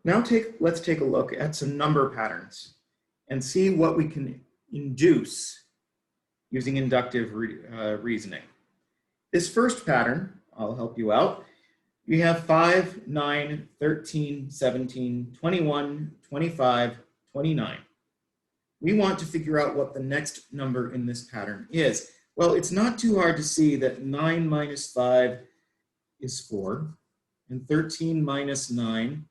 Now let's take a look at some number patterns and see what we can induce using inductive reasoning. This first pattern, I'll help you out. We have 5, 9, 13, 17, 21, 25, 29. We want to figure out what the next number in this pattern is. Well, it's not too hard to see that 9 minus 5 is 4, and 13 minus 9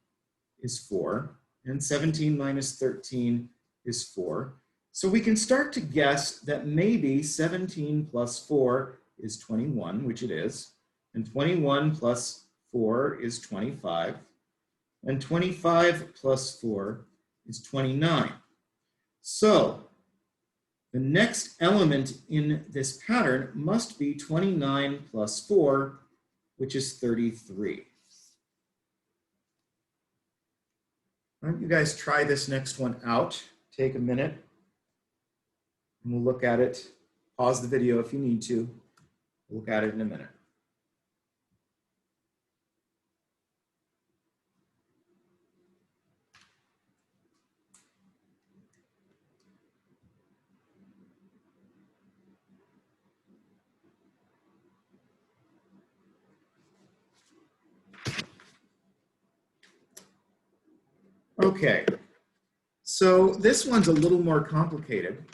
is 4, and 17 minus 13 is 4. So we can start to guess that maybe 17 plus 4 is 21, which it is, and 21 plus 4 is 25, and 25 plus 4 is 29. So the next element in this pattern must be 29 plus 4, which is 33. Why don't you guys try this next one out? Take a minute and we'll look at it. Pause the video if you need to. We'll look at it in a minute. Okay, so this one's a little more complicated.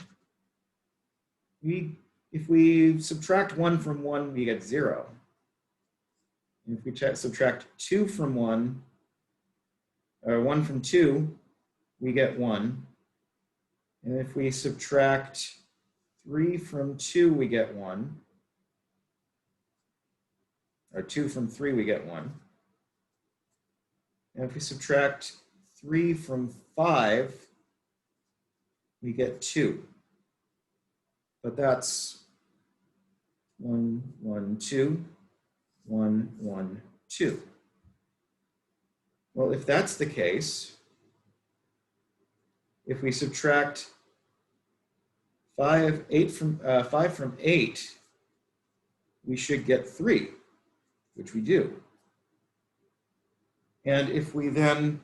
If we subtract 1 from 1, we get 0. And if we subtract 2 from 1, or 1 from 2, we get 1. And if we subtract 3 from 2, we get 1. Or 2 from 3, we get 1. And if we subtract 3 from 5, we get 2. But that's 1, 1, 2, 1, 1, 2. Well, if that's the case, if we subtract 5 from 8, we should get 3, which we do. And if we then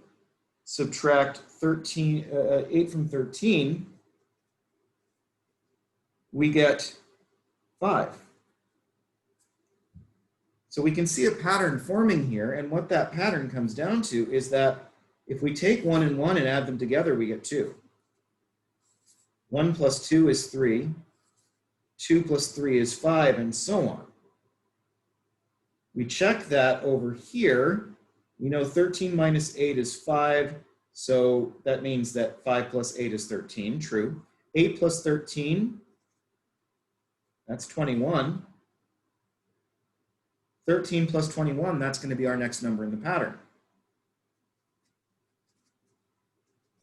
subtract 8 from 13, we get 5. So we can see a pattern forming here, and what that pattern comes down to is that if we take 1 and 1 and add them together, we get 2. 1 plus 2 is 3, 2 plus 3 is 5, and so on. We check that over here. We know 13 minus 8 is 5, so that means that 5 plus 8 is 13, true. 8 plus 13, that's 21. 13 plus 21, that's going to be our next number in the pattern.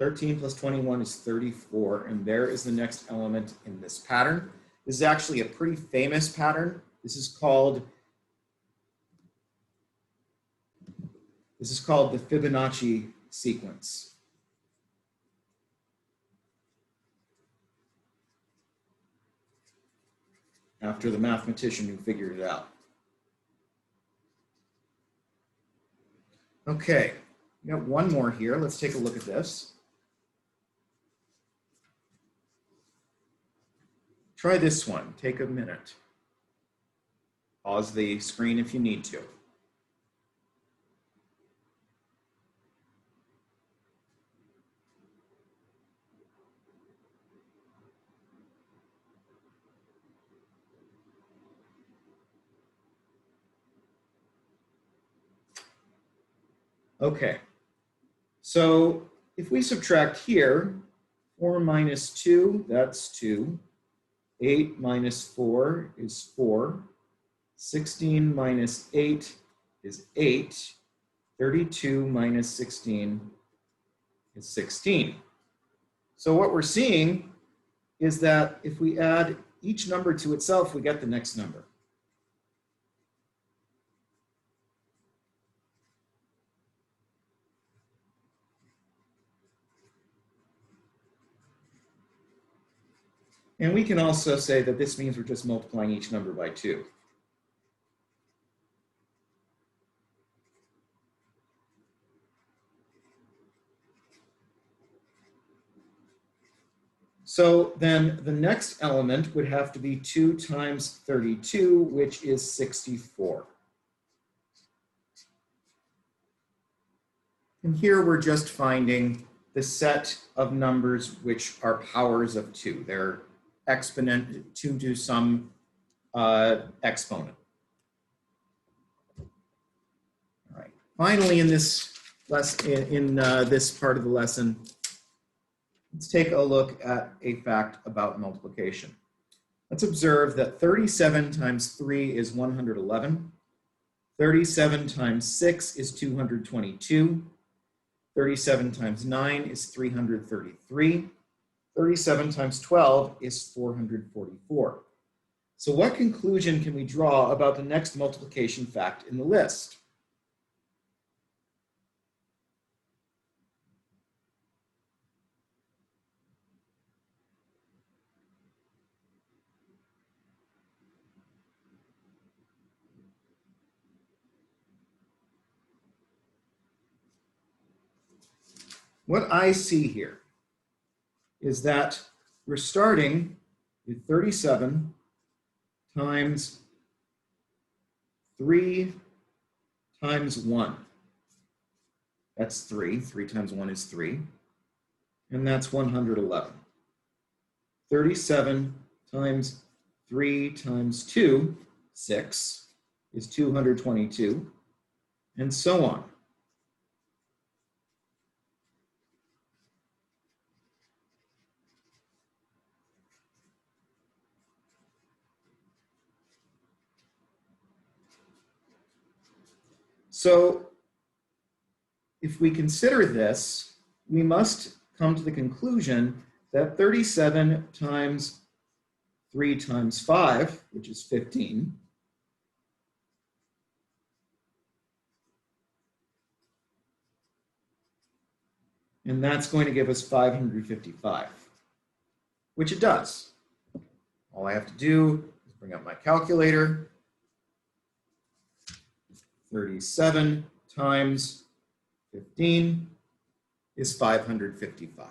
13 plus 21 is 34, and there is the next element in this pattern. This is actually a pretty famous pattern. This is called the Fibonacci sequence. After the mathematician who figured it out. Okay, we got one more here. Let's take a look at this. Try this one. Take a minute. Pause the screen if you need to. Okay, so if we subtract here, 4 minus 2, that's 2. 8 minus 4 is 4. 16 minus 8 is 8. 32 minus 16 is 16. So what we're seeing is that if we add each number to itself, we get the next number. And we can also say that this means we're just multiplying each number by 2. So then the next element would have to be 2 times 32, which is 64. And here we're just finding the set of numbers which are powers of 2. They're exponent 2 to some exponent. All right. Finally, in this this part of the lesson, let's take a look at a fact about multiplication. Let's observe that 37 times 3 is 111. 37 times 6 is 222. 37 times 9 is 333. 37 times 12 is 444. So what conclusion can we draw about the next multiplication fact in the list? What I see here is that we're starting with 37 times 3 times 1. That's 3. 3 times 1 is 3. And that's 111. 37 times 3 times 2, 6, is 222, and so on. So if we consider this, we must come to the conclusion that 37 times 3 times 5, which is 15, and that's going to give us 555, which it does. All I have to do is bring up my calculator. 37 times 15 is 555.